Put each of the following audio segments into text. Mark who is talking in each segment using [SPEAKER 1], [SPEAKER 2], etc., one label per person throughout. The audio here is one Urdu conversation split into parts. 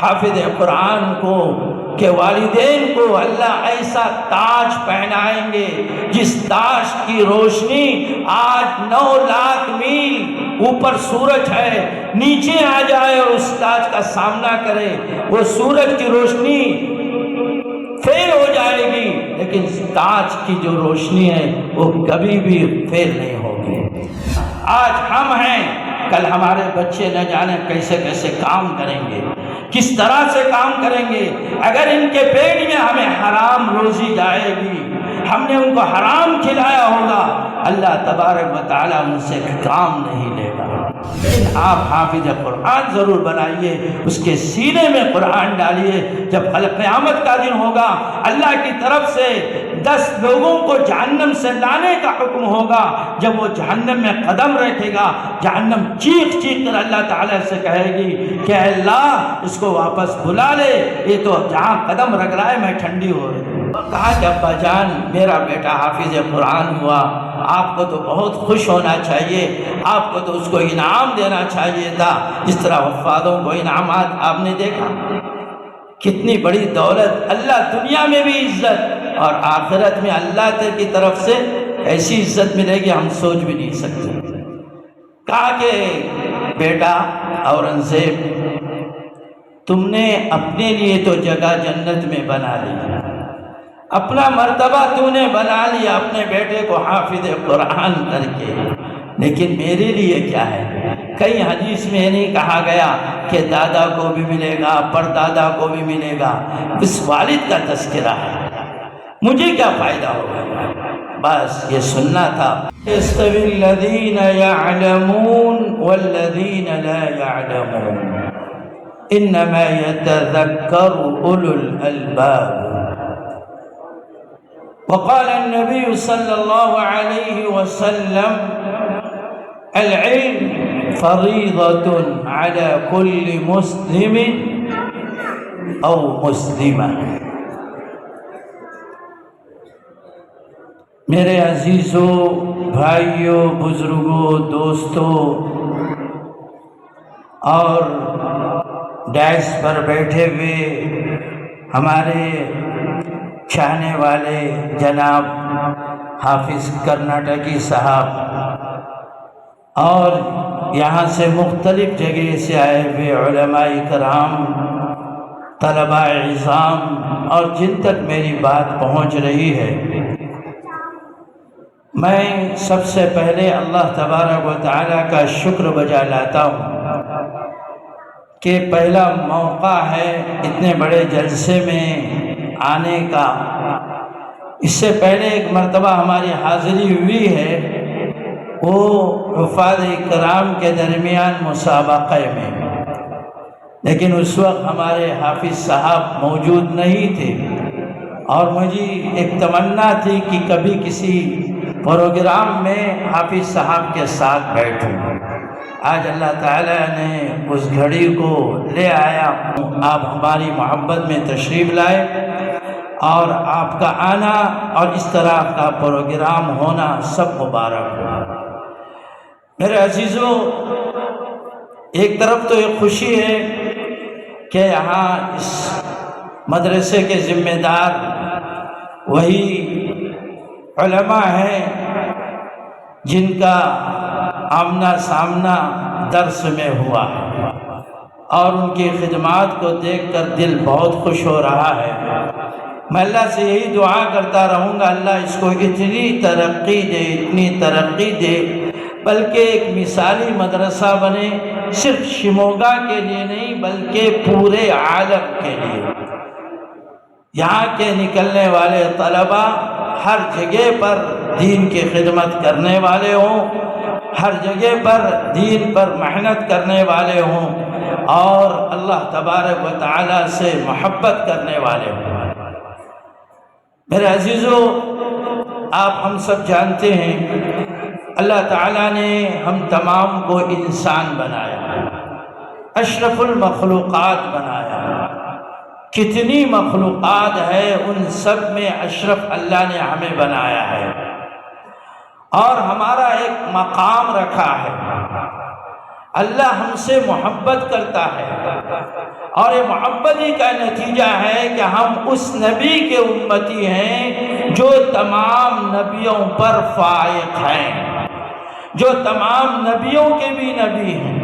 [SPEAKER 1] حافظ قرآن کو کہ والدین کو اللہ ایسا تاج پہنائیں گے جس تاج کی روشنی آج 9 لاکھ میل اوپر سورج ہے، نیچے آ جائے اور اس تاج کا سامنا کرے، وہ سورج کی روشنی فیل ہو جائے گی، لیکن تاج کی جو روشنی ہے وہ کبھی بھی فیل نہیں ہوگی۔ آج ہم ہیں، کل ہمارے بچے نہ جانے کیسے کیسے کام کریں گے، کس طرح سے کام کریں گے۔ اگر ان کے پیٹ میں ہمیں حرام روزی جائے گی، ہم نے ان کو حرام کھلایا ہوگا، اللہ تبارک و تعالیٰ ان سے کام نہیں لے گا۔ لیکن آپ حافظ قرآن ضرور بنائیے، اس کے سینے میں قرآن ڈالیے۔ جب قیامت کا دن ہوگا، اللہ کی طرف سے 10 لوگوں کو جہنم سے لانے کا حکم ہوگا۔ جب وہ جہنم میں قدم رکھے گا، جہنم چیخ چیخ کر اللہ تعالیٰ سے کہے گی کہ اے اللہ اس کو واپس بلا لے، یہ تو جہاں قدم رکھ رہا ہے میں ٹھنڈی ہو رہی ہوں۔ کہا کہ ابا جان میرا بیٹا حافظ قرآن ہوا، آپ کو تو بہت خوش ہونا چاہیے، آپ کو تو اس کو انعام دینا چاہیے تھا، جس طرح حفاظوں کو انعامات آپ نے دیکھا۔ کتنی بڑی دولت، اللہ دنیا میں بھی عزت اور آخرت میں اللہ کی طرف سے ایسی عزت ملے گی ہم سوچ بھی نہیں سکتے۔ کہا کہ بیٹا اورنگزیب تم نے اپنے لیے تو جگہ جنت میں بنا لی، اپنا مرتبہ تو نے بنا لیا اپنے بیٹے کو حافظ قرآن کر کے، لیکن میرے لیے کیا ہے؟ کئی حدیث میں نہیں کہا گیا کہ دادا کو بھی ملے گا، پردادا کو بھی ملے گا، اس والد کا تذکرہ ہے، مجھے کیا فائدہ ہوگا؟ بس یہ سننا تھا۔ يستوي الذين يعلمون والذين لا يعلمون انما يتذكر اولو الالباب۔ وقال النبي صلى الله عليه وسلم العلم فريضة على كل مسلم أو مسلمة۔ میرے عزیزوں، بھائیوں، بزرگوں، دوستوں اور ڈیس پر بیٹھے ہوئے ہمارے چاہنے والے جناب حافظ کرناٹکی صاحب اور یہاں سے مختلف جگہ سے آئے ہوئے علماء کرام، طلباء عظام اور جن تک میری بات پہنچ رہی ہے، میں سب سے پہلے اللہ تبارک و تعالیٰ کا شکر بجا لاتا ہوں کہ پہلا موقع ہے اتنے بڑے جلسے میں آنے کا۔ اس سے پہلے ایک مرتبہ ہماری حاضری ہوئی ہے، وہ حفاظ کرام کے درمیان مسابقے میں، لیکن اس وقت ہمارے حافظ صاحب موجود نہیں تھے اور مجھے ایک تمنا تھی کہ کبھی کسی پروگرام میں حافظ صاحب کے ساتھ بیٹھوں۔ آج اللہ تعالیٰ نے اس گھڑی کو لے آیا، آپ ہماری محبت میں تشریف لائے اور آپ کا آنا اور اس طرح کا پروگرام ہونا سب مبارک ہو۔ میرے عزیزوں، ایک طرف تو یہ خوشی ہے کہ یہاں اس مدرسے کے ذمہ دار وہی علماء ہیں جن کا آمنا سامنا درس میں ہوا ہے، اور ان کی خدمات کو دیکھ کر دل بہت خوش ہو رہا ہے۔ میں اللہ سے یہی دعا کرتا رہوں گا، اللہ اس کو اتنی ترقی دے، اتنی ترقی دے، بلکہ ایک مثالی مدرسہ بنے، صرف شموگا کے لیے نہیں بلکہ پورے عالم کے لیے۔ یہاں کے نکلنے والے طلباء ہر جگہ پر دین کی خدمت کرنے والے ہوں، ہر جگہ پر دین پر محنت کرنے والے ہوں اور اللہ تبارک و تعالیٰ سے محبت کرنے والے ہوں۔ میرے عزیزوں، آپ ہم سب جانتے ہیں اللہ تعالیٰ نے ہم تمام کو انسان بنایا، اشرف المخلوقات بنایا۔ کتنی مخلوقات ہے، ان سب میں اشرف اللہ نے ہمیں بنایا ہے اور ہمارا ایک مقام رکھا ہے۔ اللہ ہم سے محبت کرتا ہے اور یہ محبت ہی کا نتیجہ ہے کہ ہم اس نبی کے امتی ہیں جو تمام نبیوں پر فائق ہیں، جو تمام نبیوں کے بھی نبی ہیں۔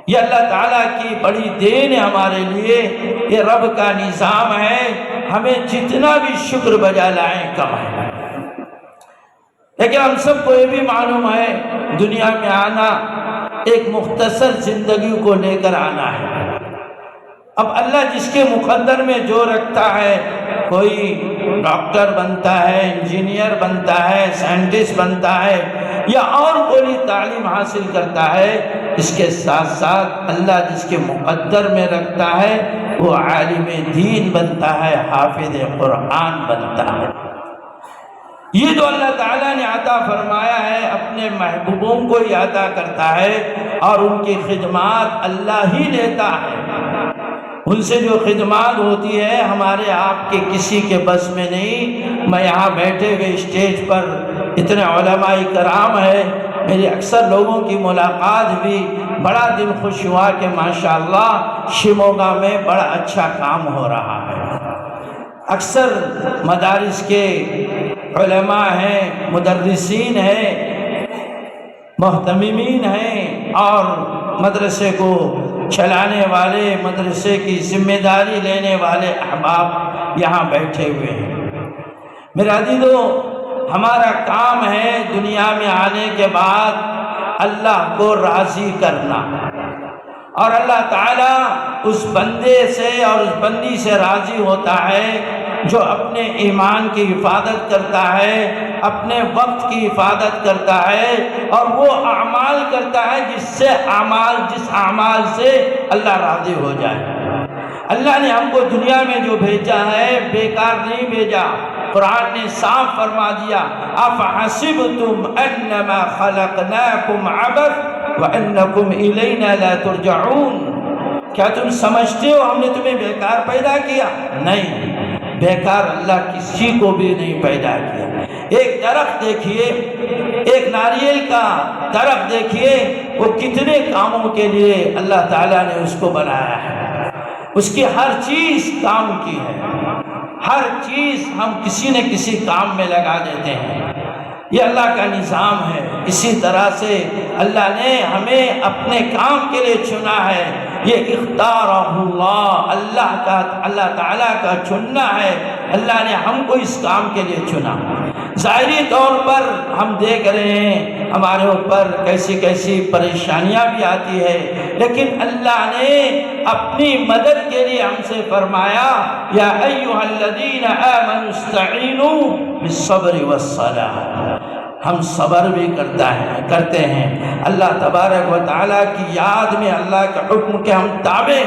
[SPEAKER 1] یہ اللہ تعالیٰ کی بڑی دین ہے ہمارے لیے، یہ رب کا نظام ہے، ہمیں جتنا بھی شکر بجا لائیں کم ہے۔ لیکن ہم سب کو یہ بھی معلوم ہے دنیا میں آنا ایک مختصر زندگی کو لے کر آنا ہے۔ اب اللہ جس کے مقدر میں جو رکھتا ہے، کوئی ڈاکٹر بنتا ہے، انجینئر بنتا ہے، سائنٹسٹ بنتا ہے، یا اور کوئی تعلیم حاصل کرتا ہے، اس کے ساتھ ساتھ اللہ جس کے مقدر میں رکھتا ہے وہ عالم دین بنتا ہے، حافظ قرآن بنتا ہے۔ یہ جو اللہ تعالیٰ نے عطا فرمایا ہے اپنے محبوبوں کو ہی عطا کرتا ہے، اور ان کی خدمات اللہ ہی لیتا ہے۔ ان سے جو خدمات ہوتی ہے ہمارے آپ کے کسی کے بس میں نہیں۔ میں یہاں بیٹھے ہوئے اسٹیج پر اتنے علماء کرام ہیں، میری اکثر لوگوں کی ملاقات بھی، بڑا دل خوش ہوا کہ ماشاءاللہ شیموگا میں بڑا اچھا کام ہو رہا ہے۔ اکثر مدارس کے علماء ہیں، مدرسین ہیں، محتممین ہیں، اور مدرسے کو چلانے والے، مدرسے کی ذمہ داری لینے والے احباب یہاں بیٹھے ہوئے ہیں۔ میرے عزیزو، ہمارا کام ہے دنیا میں آنے کے بعد اللہ کو راضی کرنا، اور اللہ تعالیٰ اس بندے سے اور اس بندی سے راضی ہوتا ہے جو اپنے ایمان کی حفاظت کرتا ہے، اپنے وقت کی حفاظت کرتا ہے، اور وہ اعمال کرتا ہے جس اعمال سے اللہ راضی ہو جائے۔ اللہ نے ہم کو دنیا میں جو بھیجا ہے بیکار نہیں بھیجا۔ قرآن نے صاف فرما دیا، افحسبتم انما خلقناکم عبث وانکم الینا لا ترجعون۔ کیا تم سمجھتے ہو ہم نے تمہیں بیکار پیدا کیا؟ نہیں، بیکار اللہ کسی کو بھی نہیں پیدا کیا۔ ایک درخت دیکھیے، ایک ناریل کا درخت دیکھیے، وہ کتنے کاموں کے لیے اللہ تعالیٰ نے اس کو بنایا ہے۔ اس کی ہر چیز کام کی ہے، ہر چیز ہم کسی نہ کسی کام میں لگا دیتے ہیں۔ یہ اللہ کا نظام ہے۔ اسی طرح سے اللہ نے ہمیں اپنے کام کے لیے چنا ہے۔ یہ اختارہ اللہ تعالیٰ کا چننا ہے۔ اللہ نے ہم کو اس کام کے لیے چنا۔ ظاہری طور پر ہم دیکھ رہے ہیں ہمارے اوپر کیسی کیسی پریشانیاں بھی آتی ہے، لیکن اللہ نے اپنی مدد کے لیے ہم سے فرمایا، یا ایھا الذین آمنوا استعینوا بالصبر والصلاۃ۔ ہم صبر بھی کرتے ہیں اللہ تبارک و تعالیٰ کی یاد میں، اللہ کے حکم کے ہم تابع،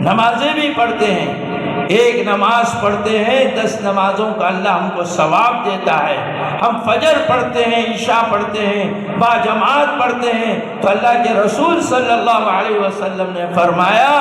[SPEAKER 1] نمازیں بھی پڑھتے ہیں۔ ایک نماز پڑھتے ہیں 10 نمازوں کا اللہ ہم کو ثواب دیتا ہے۔ ہم فجر پڑھتے ہیں، عشاء پڑھتے ہیں، با جماعت پڑھتے ہیں، تو اللہ کے رسول صلی اللہ علیہ وسلم نے فرمایا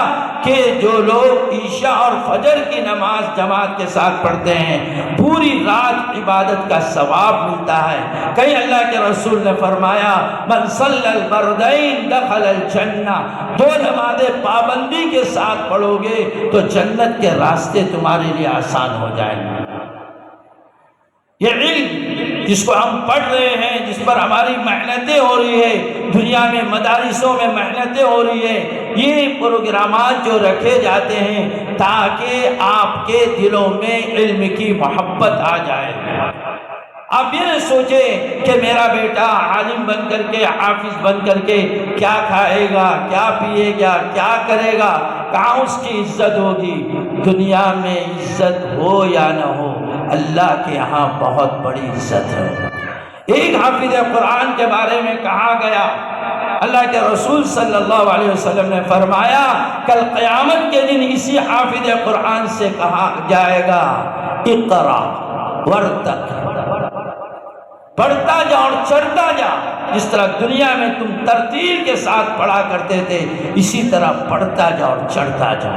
[SPEAKER 1] کہ جو لوگ عشاء اور فجر کی نماز جماعت کے ساتھ پڑھتے ہیں پوری رات عبادت کا ثواب ملتا ہے۔ کہیں اللہ کے رسول نے فرمایا، من صلی البردین دخل الجنہ، 2 نمازیں پابندی کے ساتھ پڑھو گے تو جنت کے راستے تمہارے لیے آسان ہو جائیں گے۔ یہ علم جس کو ہم پڑھ رہے ہیں، جس پر ہماری محنتیں ہو رہی ہے، دنیا میں مدارسوں میں محنتیں ہو رہی ہے، یہ پروگرامات جو رکھے جاتے ہیں تاکہ آپ کے دلوں میں علم کی محبت آ جائے۔ آپ یہ نہ سوچیں کہ میرا بیٹا عالم بن کر کے، حافظ بن کر کے کیا کھائے گا، کیا پیے گا، کیا کرے گا، کہاں اس کی عزت ہوگی۔ دنیا میں عزت ہو یا نہ ہو، اللہ کے یہاں بہت بڑی عزت ہے۔ ایک حافظ قرآن کے بارے میں کہا گیا، اللہ کے رسول صلی اللہ علیہ وسلم نے فرمایا، کل قیامت کے دن اسی حافظ قرآن سے کہا جائے گا، اقرا ورتق، پڑھتا جا اور چڑھتا جا۔ جس طرح دنیا میں تم ترتیل کے ساتھ پڑھا کرتے تھے، اسی طرح پڑھتا جا اور چڑھتا جا۔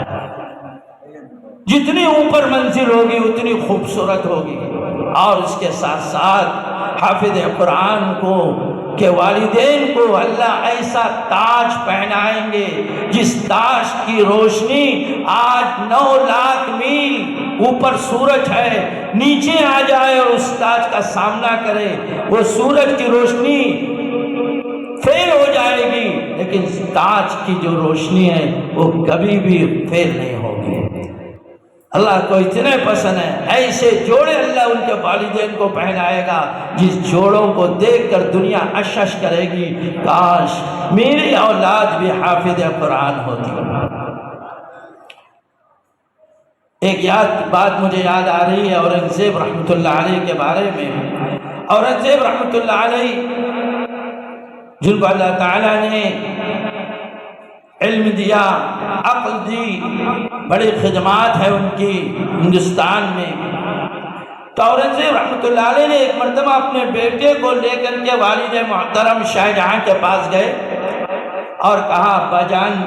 [SPEAKER 1] جتنی اوپر منزل ہوگی اتنی خوبصورت ہوگی۔ اور اس کے ساتھ ساتھ حافظ قرآن کو کہ والدین کو اللہ ایسا تاج پہنائیں گے جس تاج کی روشنی آج 9 لاکھ میل اوپر سورج ہے، نیچے آ جائے اور اس تاج کا سامنا کرے، وہ سورج کی روشنی فیل ہو جائے گی، لیکن تاج کی جو روشنی ہے وہ کبھی بھی فیل نہیں ہوگی۔ اللہ کو اتنے پسند ہے، ایسے جوڑے اللہ ان کے والدین کو پہنائے گا جس جوڑوں کو دیکھ کر دنیا اشش کرے گی، کاش میری اولاد بھی حافظ قرآن ہوتی۔ ایک بات مجھے یاد آ رہی ہے اورنگزیب رحمۃ اللہ علیہ کے بارے میں۔ اورنگزیب رحمۃ اللہ علیہ جن کو اللہ تعالیٰ نے علم دیا، عقل دی، بڑی خدمات ہے ان کی ہندوستان میں، تو اورنگزیب رحمۃ اللہ علیہ نے ایک مرتبہ اپنے بیٹے کو لے کر کے والد محترم شاہ جہاں کے پاس گئے اور کہا ابا جان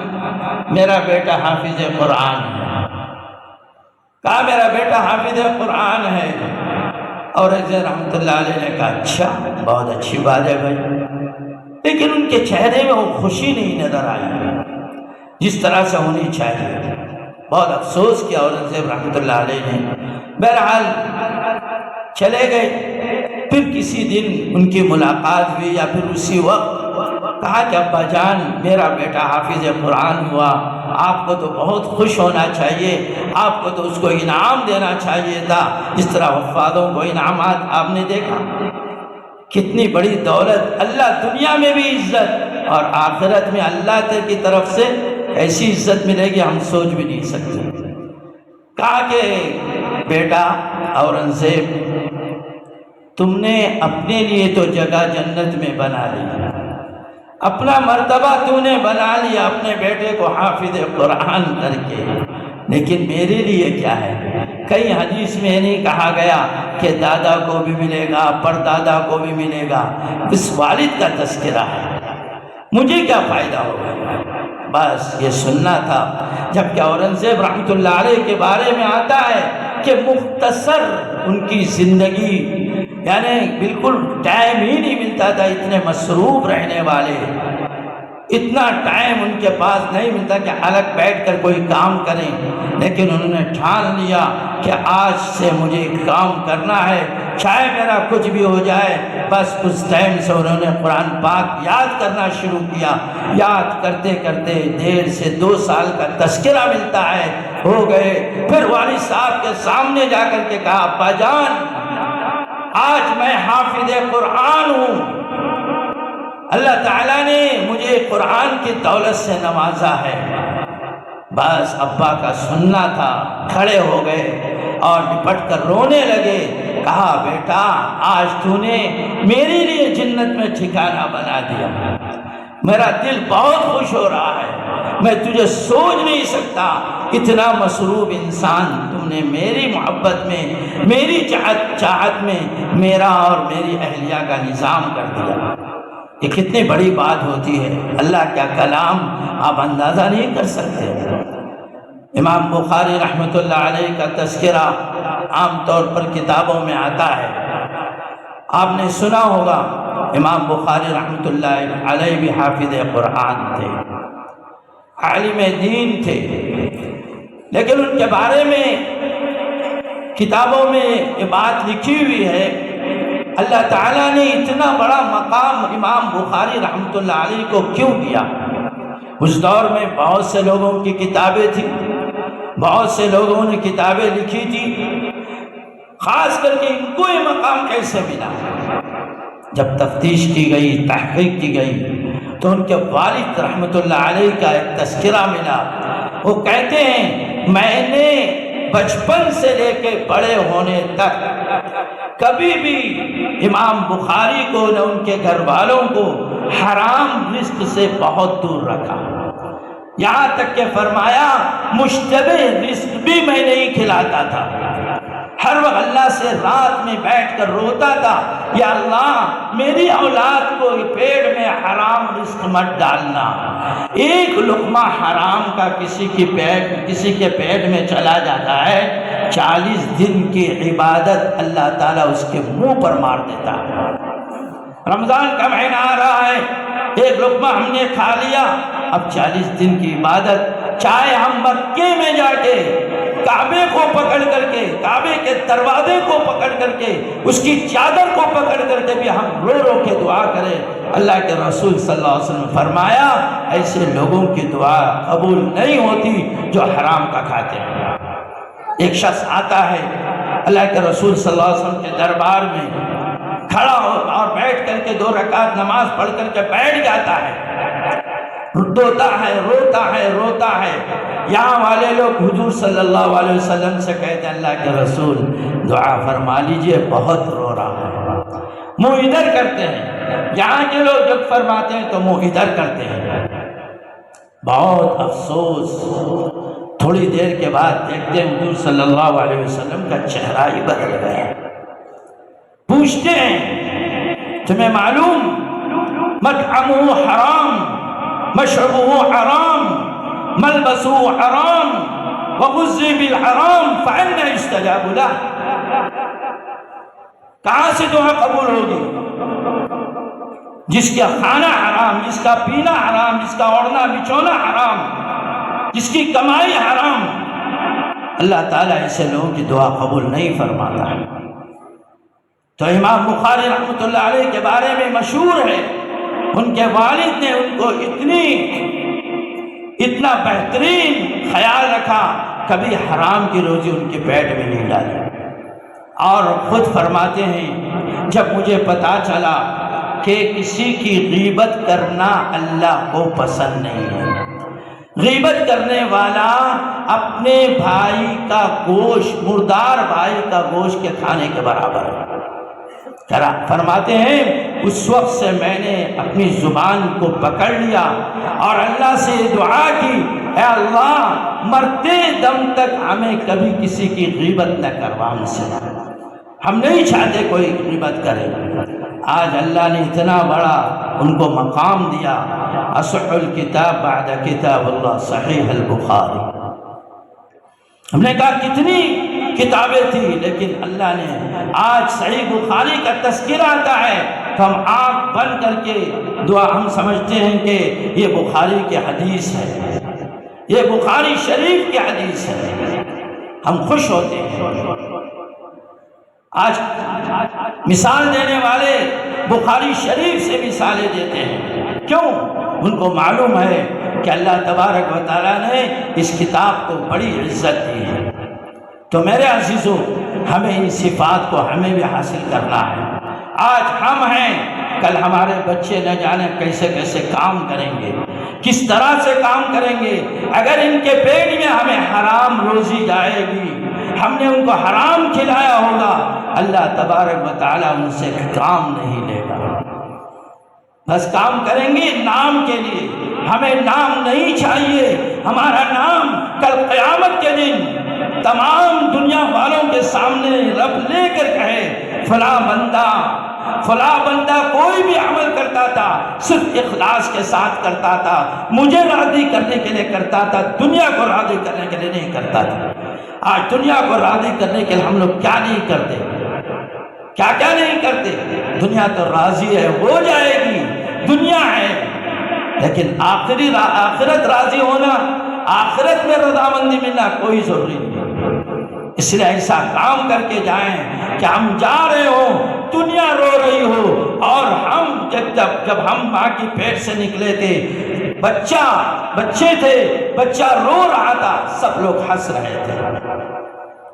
[SPEAKER 1] میرا بیٹا حافظ قرآن ہے، کہا میرا بیٹا حافظ قرآن ہے۔ اورنگزیب رحمۃ اللہ علیہ نے کہا اچھا، بہت اچھی بات ہے بھائی، لیکن ان کے چہرے میں وہ خوشی نہیں نظر آئی جس طرح سے ہونی چاہیے۔ بہت افسوس کیا اورنگزیب رحمۃ اللہ علیہ نے، بہرحال چلے گئے۔ پھر کسی دن ان کی ملاقات ہوئی یا پھر اسی وقت کہا کہ ابا جان میرا بیٹا حافظ قرآن ہوا، آپ کو تو بہت خوش ہونا چاہیے، آپ کو تو اس کو انعام دینا چاہیے تھا، جس طرح حفاظوں کو انعامات آپ نے دیکھا۔ کتنی بڑی دولت، اللہ دنیا میں بھی عزت اور آخرت میں اللہ کی طرف سے ایسی عزت ملے گی ہم سوچ بھی نہیں سکتے۔ کہا کہ بیٹا اورنگزیب تم نے اپنے لیے تو جگہ جنت میں بنا لی، اپنا مرتبہ تو نے بنا لیا اپنے بیٹے کو حافظ قرآن کر کے، لیکن میرے لیے کیا ہے؟ کئی حدیث میں نہیں کہا گیا کہ دادا کو بھی ملے گا، پردادا کو بھی ملے گا، اس والد کا تذکرہ ہے، مجھے کیا فائدہ ہوگا؟ بس یہ سننا تھا۔ جبکہ اورنگزیب رحمۃ اللہ علیہ کے بارے میں آتا ہے کہ مختصر ان کی زندگی، یعنی بالکل ٹائم ہی نہیں ملتا تھا، اتنے مصروف رہنے والے، اتنا ٹائم ان کے پاس نہیں ملتا کہ الگ بیٹھ کر کوئی کام کریں، لیکن انہوں نے ٹھان لیا کہ آج سے مجھے کام کرنا ہے، چاہے میرا کچھ بھی ہو جائے۔ بس اس ٹائم سے انہوں نے قرآن پاک یاد کرنا شروع کیا، یاد کرتے کرتے 1.5 سے 2 سال کا تذکرہ ملتا ہے، ہو گئے۔ پھر والد صاحب کے سامنے جا کر کے کہا ابا جان آج میں حافظ قرآن ہوں، اللہ تعالیٰ نے مجھے قرآن کی دولت سے نوازا ہے۔ بس ابا کا سننا تھا، کھڑے ہو گئے اور لپٹ کر رونے لگے۔ کہا بیٹا آج تو نے میرے لیے جنت میں ٹھکانہ بنا دیا، میرا دل بہت خوش ہو رہا ہے، میں تجھے سوچ نہیں سکتا، اتنا مصروف انسان تم نے میری محبت میں، میری چاہت میں میرا اور میری اہلیہ کا نظام کر دیا۔ یہ کتنی بڑی بات ہوتی ہے، اللہ کا کلام آپ اندازہ نہیں کر سکتے۔ امام بخاری رحمۃ اللہ علیہ کا تذکرہ عام طور پر کتابوں میں آتا ہے، آپ نے سنا ہوگا امام بخاری رحمۃ اللہ علیہ بھی حافظ قرآن تھے، عالم دین تھے، لیکن ان کے بارے میں کتابوں میں یہ بات لکھی ہوئی ہے، اللہ تعالیٰ نے اتنا بڑا مقام امام بخاری رحمۃ اللہ علیہ کو کیوں دیا؟ اس دور میں بہت سے لوگوں کی کتابیں تھیں، بہت سے لوگوں نے کتابیں لکھی تھی، خاص کر کے ان کو یہ مقام کیسے ملا؟ جب تفتیش کی گئی، تحقیق کی گئی، تو ان کے والد رحمۃ اللہ علیہ کا ایک تذکرہ ملا۔ وہ کہتے ہیں میں نے بچپن سے لے کے بڑے ہونے تک کبھی بھی امام بخاری کو نہ ان کے گھر والوں کو حرام رزق سے بہت دور رکھا، یہاں تک کہ فرمایا مشتبہ رزق بھی میں نہیں کھلاتا تھا، ہر وقت اللہ سے رات میں بیٹھ کر روتا تھا، یا اللہ میری اولاد کو پیٹ میں حرام رزق مت ڈالنا۔ ایک لقمہ حرام کا کسی کے پیٹ میں چلا جاتا ہے، 40 دن کی عبادت اللہ تعالیٰ اس کے منہ پر مار دیتا ہے۔ رمضان کا مہینہ آ رہا ہے، ایک لقمہ ہم نے کھا لیا، اب 40 دن کی عبادت، چاہے ہم مکے میں جا کے کعبے کو پکڑ کر کے، کعبے کے دروازے کو پکڑ کر کے، اس کی چادر کو پکڑ کر کے بھی ہم رو رو کے دعا کریں، اللہ کے رسول صلی اللہ علیہ وسلم فرمایا ایسے لوگوں کی دعا قبول نہیں ہوتی جو حرام کا کھاتے ہیں۔ ایک شخص آتا ہے اللہ کے رسول صلی اللہ علیہ وسلم کے دربار میں، کھڑا ہو اور بیٹھ کر کے 2 رکعت نماز پڑھ کر کے بیٹھ جاتا ہے، روتا ہے۔ یہاں والے لوگ حضور صلی اللہ علیہ وسلم سے کہتے ہیں اللہ کے رسول دعا فرما لیجئے، بہت رو رہا ہے۔ منہ ادھر کرتے ہیں، یہاں کے لوگ جب فرماتے ہیں تو منہ ادھر کرتے ہیں۔ بہت افسوس، تھوڑی دیر کے بعد دیکھتے ہیں حضور صلی اللہ علیہ وسلم کا چہرہ ہی بدل گیا۔ پوچھتے ہیں تمہیں معلوم مطعمہ حرام، مشربہ حرام، ملبسہ حرام، وغذی بالحرام فأنا یستجاب لہ؟ کہاں سے دعا قبول ہوگی؟ جس کا کھانا حرام، جس کا پینا حرام، جس کا اوڑھنا بچھونا حرام، جس کی کمائی حرام، اللہ تعالیٰ ایسے لوگوں کی دعا قبول نہیں فرماتا ہے۔ تو امام بخاری رحمۃ اللہ علیہ کے بارے میں مشہور ہے، ان کے والد نے ان کو اتنا بہترین خیال رکھا، کبھی حرام کی روزی ان کے پیٹ میں نہیں ڈالی، اور خود فرماتے ہیں جب مجھے پتا چلا کہ کسی کی غیبت کرنا اللہ کو پسند نہیں ہے، غیبت کرنے والا اپنے بھائی کا گوشت، مردار بھائی کا گوشت کے کھانے کے برابر ہے، فرماتے ہیں اس وقت سے میں نے اپنی زبان کو پکڑ لیا اور اللہ سے دعا کی، اے اللہ مرتے دم تک ہمیں کبھی کسی کی غیبت نہ کروا، ہم سے ہم نہیں چاہتے کوئی غیبت کرے۔ آج اللہ نے اتنا بڑا ان کو مقام دیا، اصح الکتاب بعد کتاب اللہ صحیح البخاری۔ ہم نے کہا کتنی کتابیں تھیں، لیکن اللہ نے آج صحیح بخاری کا تذکرہ آتا ہے تو ہم آنکھ بند کر کے دعا، ہم سمجھتے ہیں کہ یہ بخاری کی حدیث ہے، یہ بخاری شریف کی حدیث ہے، ہم خوش ہوتے ہیں۔ آج مثال دینے والے بخاری شریف سے مثالیں دیتے ہیں، کیوں؟ ان کو معلوم ہے کہ اللہ تبارک و تعالیٰ نے اس کتاب کو بڑی عزت دی ہے۔ تو میرے عزیزو، ہمیں ان صفات کو ہمیں بھی حاصل کرنا ہے۔ آج ہم ہیں، کل ہمارے بچے نہ جانے کیسے کیسے کام کریں گے، کس طرح سے کام کریں گے۔ اگر ان کے پیٹ میں ہمیں حرام روزی جائے گی، ہم نے ان کو حرام کھلایا ہوگا، اللہ تبارک و تعالیٰ ان سے کام نہیں لے گا۔ بس کام کریں گے نام کے لیے، ہمیں نام نہیں چاہیے۔ ہمارا نام کل قیامت کے دن تمام دنیا والوں کے سامنے رب لے کر کہے فلاں بندہ کوئی بھی عمل کرتا تھا صرف اخلاص کے ساتھ کرتا تھا، مجھے راضی کرنے کے لیے کرتا تھا، دنیا کو راضی کرنے کے لیے نہیں کرتا تھا۔ آج دنیا کو راضی کرنے کے لیے ہم لوگ کیا نہیں کرتے، کیا نہیں کرتے۔ دنیا تو راضی ہے، ہو جائے گی، دنیا ہے، لیکن آخرت راضی ہونا، آخرت میں رضامندی ملنا کوئی ضروری نہیں۔ اس لیے ایسا کام کر کے جائیں کہ ہم جا رہے ہوں، دنیا رو رہی ہو، اور ہم جب ہم ماں کی پیٹ سے نکلے تھے، بچے تھے، بچہ رو رہا تھا، سب لوگ ہنس رہے تھے۔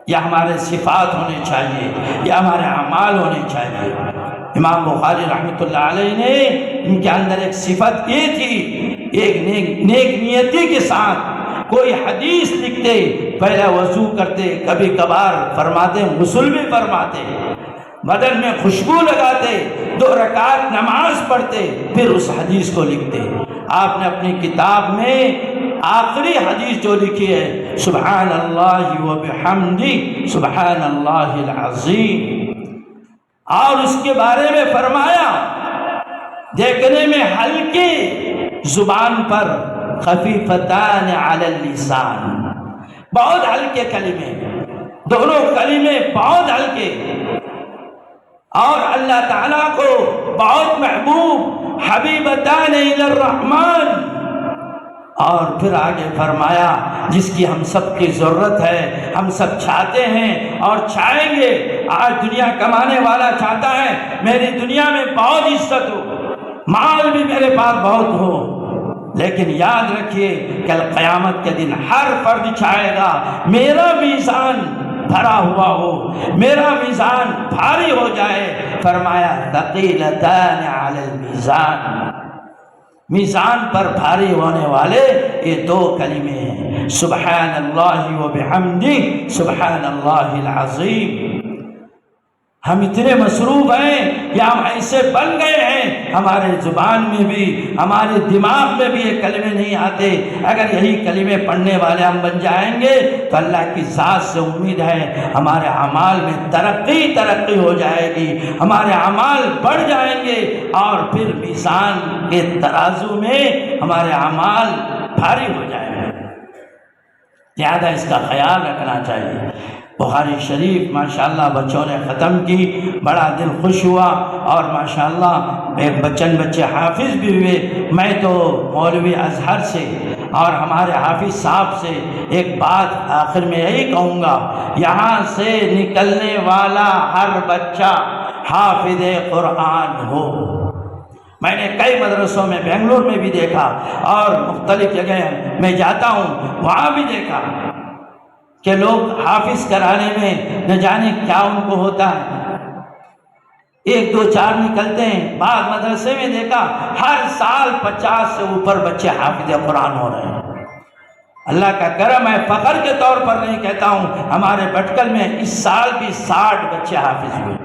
[SPEAKER 1] یہ ہمارے صفات ہونے چاہیے، یہ ہمارے اعمال ہونے چاہیے۔ امام بخاری رحمۃ اللہ علیہ نے ان کے اندر ایک صفت یہ تھی، ایک نیک نیتی کے ساتھ کوئی حدیث لکھتے، پہلے وضو کرتے، کبھی کبھار فرماتے غسل بھی فرماتے، بدن میں خوشبو لگاتے، 2 رکعت نماز پڑھتے، پھر اس حدیث کو لکھتے۔ آپ نے اپنی کتاب میں آخری حدیث جو لکھی ہے، سبحان اللہ و بحمدہ سبحان اللہ العظیم، اور اس کے بارے میں فرمایا دیکھنے میں ہلکی زبان پر، خفیفتان علی اللسان، بہت ہلکے کلمے، دونوں کلمے بہت ہلکے، اور اللہ تعالیٰ کو بہت محبوب حبیبتان الی الرحمن۔ اور پھر آگے فرمایا جس کی ہم سب کی ضرورت ہے، ہم سب چاہتے ہیں اور چاہیں گے۔ آج دنیا کمانے والا چاہتا ہے میری دنیا میں بہت عزت ہو، مال بھی میرے پاس بہت ہو، لیکن یاد رکھیے کل قیامت کے دن ہر فرد چاہے گا میرا میزان بھرا ہوا ہو، میرا میزان بھاری ہو جائے۔ فرمایا ثقیلتان علی المیزان، میزان پر بھاری ہونے والے یہ دو کلمے ہیں، سبحان اللہ و بحمدہ سبحان اللہ العظیم۔ ہم اتنے مصروف ہیں کہ ہم ایسے بن گئے ہیں ہمارے زبان میں بھی ہمارے دماغ میں بھی یہ کلمے نہیں آتے۔ اگر یہی کلمے پڑھنے والے ہم بن جائیں گے تو اللہ کی ذات سے امید ہے ہمارے اعمال میں ترقی ہو جائے گی، ہمارے اعمال بڑھ جائیں گے اور پھر میزان کے ترازو میں ہمارے اعمال بھاری ہو جائیں گے۔ لہذا اس کا خیال رکھنا چاہیے۔ بخاری شریف ماشاءاللہ بچوں نے ختم کی، بڑا دل خوش ہوا، اور ماشاءاللہ ایک بچے حافظ بھی ہوئے۔ میں تو مولوی اظہر سے اور ہمارے حافظ صاحب سے ایک بات آخر میں یہی کہوں گا، یہاں سے نکلنے والا ہر بچہ حافظ قرآن ہو۔ میں نے کئی مدرسوں میں بنگلور میں بھی دیکھا اور مختلف جگہ میں جاتا ہوں، وہاں بھی دیکھا کہ لوگ حافظ کرانے میں نہ جانے کیا ان کو ہوتا ہے، 1 2 4 نکلتے ہیں۔ بعض مدرسے میں دیکھا ہر سال 50 سے اوپر بچے حافظ قرآن ہو رہے ہیں۔ اللہ کا کرم ہے، فخر کے طور پر نہیں کہتا ہوں، ہمارے بٹکل میں اس سال بھی 60 بچے حافظ ہوئے۔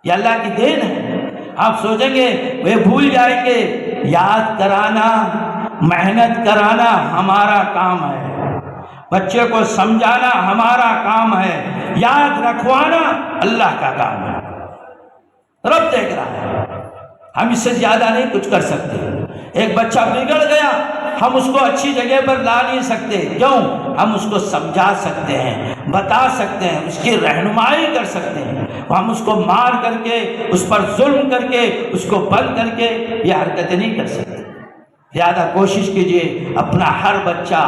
[SPEAKER 1] یہ اللہ کی دین ہے۔ آپ سوچیں گے وہ بھول جائیں گے، یاد کرانا، محنت کرانا ہمارا کام ہے، بچے کو سمجھانا ہمارا کام ہے، یاد رکھوانا اللہ کا کام ہے۔ رب دیکھ رہا ہے، ہم اس سے زیادہ نہیں کچھ کر سکتے۔ ایک بچہ بگڑ گیا، ہم اس کو اچھی جگہ پر لا نہیں سکتے، کیوں؟ ہم اس کو سمجھا سکتے ہیں، بتا سکتے ہیں، اس کی رہنمائی کر سکتے ہیں۔ ہم اس کو مار کر کے، اس پر ظلم کر کے، اس کو بند کر کے یہ حرکتیں نہیں کر سکتے۔ زیادہ کوشش کیجئے اپنا ہر بچہ،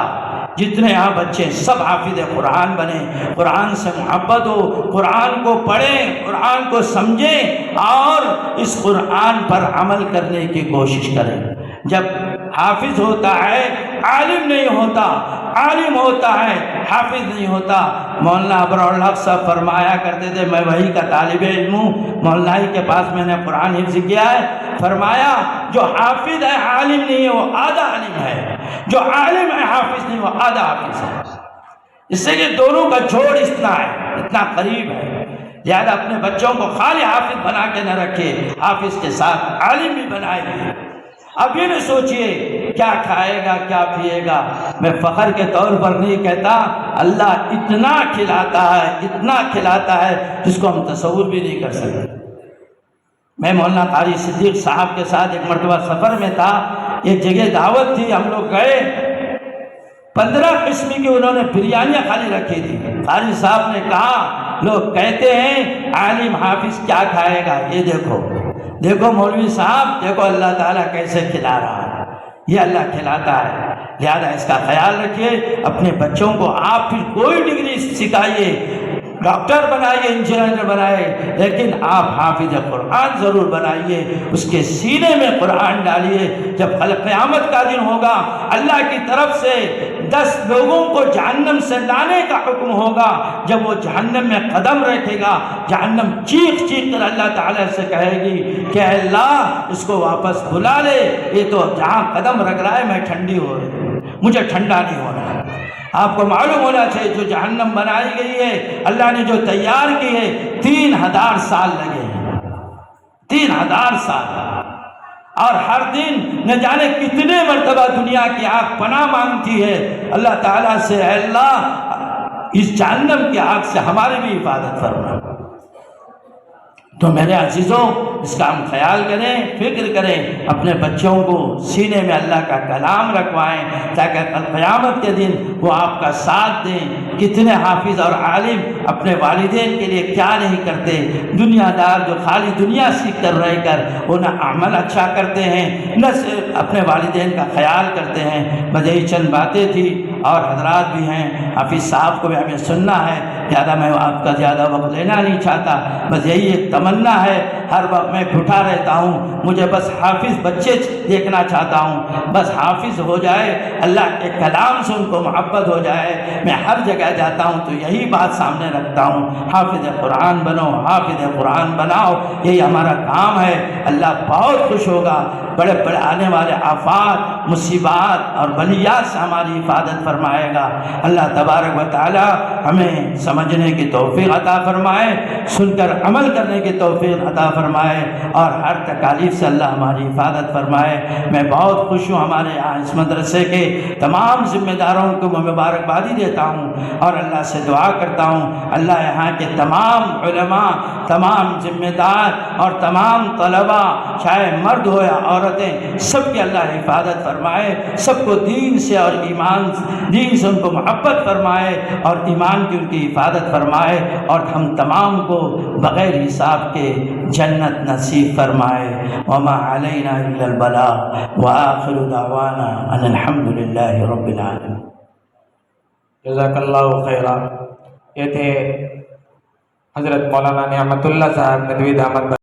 [SPEAKER 1] جتنے یہاں بچے سب حافظ قرآن بنے، قرآن سے محبت ہو، قرآن کو پڑھیں، قرآن کو سمجھیں اور اس قرآن پر عمل کرنے کی کوشش کریں۔ جب حافظ ہوتا ہے عالم نہیں ہوتا، عالم ہوتا ہے حافظ نہیں ہوتا۔ مولانا ابرالحق صاحب فرمایا کرتے تھے، میں وہی کا طالب علم ہوں، مولانائی کے پاس میں نے قرآن حفظ کیا ہے، فرمایا جو حافظ ہے عالم نہیں ہے وہ آدھا عالم ہے، جو عالم ہے حافظ نہیں وہ آدھا حافظ ہے۔ اس سے کہ دونوں کا جوڑ اتنا قریب ہے۔ لہذا اپنے بچوں کو خالی حافظ بنا کے نہ رکھے، حافظ کے ساتھ عالم بھی بنائے۔ اب یہ نہ سوچئے کیا کھائے گا کیا پیے گا، میں فخر کے طور پر نہیں کہتا، اللہ اتنا کھلاتا ہے جس کو ہم تصور بھی نہیں کر سکتے۔ میں مولانا قاری صدیق صاحب کے ساتھ ایک مرتبہ سفر میں تھا، ایک جگہ دعوت تھی، ہم لوگ گئے، 15 قسم کی انہوں نے بریانیاں خالی رکھی تھی۔ قاری صاحب نے کہا لوگ کہتے ہیں عالم حافظ کیا کھائے گا، یہ دیکھو مولوی صاحب، دیکھو اللہ تعالیٰ کیسے کھلا رہا ہے، یہ اللہ کھلاتا ہے۔ لہذا اس کا خیال رکھیے، اپنے بچوں کو آپ پھر کوئی ڈگری سکھائیے، ڈاکٹر بنائیے، انجینئر بنائیے، لیکن آپ حافظ قرآن ضرور بنائیے، اس کے سینے میں قرآن ڈالیے۔ جب قیامت کا دن ہوگا، اللہ کی طرف سے 10 لوگوں کو جہنم سے لانے کا حکم ہوگا، جب وہ جہنم میں قدم رکھے گا، جہنم چیخ کر اللہ تعالیٰ سے کہے گی کہ اے اللہ اس کو واپس بلا لے، یہ تو جہاں قدم رکھ رہا ہے میں ٹھنڈی ہو رہی ہوں، مجھے ٹھنڈا نہیں ہونا۔ آپ کو معلوم ہونا چاہیے جو جہنم بنائی گئی ہے، اللہ نے جو تیار کی ہے، 3000 سال لگے ہیں، 3000 سال، اور ہر دن نہ جانے کتنے مرتبہ دنیا کی آگ پناہ مانگتی ہے اللہ تعالیٰ سے، اے اللہ اس جہنم کی آگ سے ہماری بھی حفاظت فرما۔ تو میرے عزیزوں اس کا ہم خیال کریں، فکر کریں، اپنے بچوں کو سینے میں اللہ کا کلام رکھوائیں تاکہ کل قیامت کے دن وہ آپ کا ساتھ دیں۔ کتنے حافظ اور عالم اپنے والدین کے لیے کیا نہیں کرتے، دنیا دار جو خالی دنیا سیکھ کر رہ کر وہ نہ عمل اچھا کرتے ہیں نہ صرف اپنے والدین کا خیال کرتے ہیں۔ بس یہی چند باتیں تھی، اور حضرات بھی ہیں، حافظ صاحب کو بھی ہمیں سننا ہے، زیادہ میں آپ کا زیادہ وقت لینا نہیں چاہتا، بس یہی ایک تمنا ہے، ہر وقت میں گھٹا رہتا ہوں، مجھے بس حافظ بچے دیکھنا چاہتا ہوں، بس حافظ ہو جائے، اللہ کے کلام سے ان کو محبت ہو جائے۔ میں ہر جگہ جاتا ہوں تو یہی بات سامنے رکھتا ہوں، حافظ قرآن بنو، حافظ قرآن بناؤ، یہی ہمارا کام ہے۔ اللہ بہت خوش ہوگا، بڑے بڑے آنے والے آفات، مصیبات اور بلیات سے ہماری حفاظت فرمائے گا۔ اللہ تبارک و تعالی ہمیں سمجھنے کی توفیق عطا فرمائے، سن کر عمل کرنے کی توفیق عطا فرمائے، اور ہر تکالیف سے اللہ ہماری حفاظت فرمائے۔ میں بہت خوش ہوں، ہمارے یہاں اس مدرسے کے تمام ذمہ داروں کو میں مبارکبادی دیتا ہوں، اور اللہ سے دعا کرتا ہوں اللہ یہاں کے تمام علماء، تمام ذمہ دار اور تمام طلباء، چاہے مرد ہو یا عورتیں، سب کی اللہ حفاظت فرمائے، سب کو دین سے اور دین سے ان کو محبت فرمائے، اور ایمان کی ان کی حفاظت فرمائے، اور ہم تمام کو بغیر حساب کے جنت نصیب فرمائے۔ وما علینا الا البلاغ وآخر دعوانا ان الحمد للہ رب العالمین۔
[SPEAKER 2] جزاک اللہ خیرہ۔ یہ تھے حضرت مولانا نعمت اللہ صاحب ندوی دامت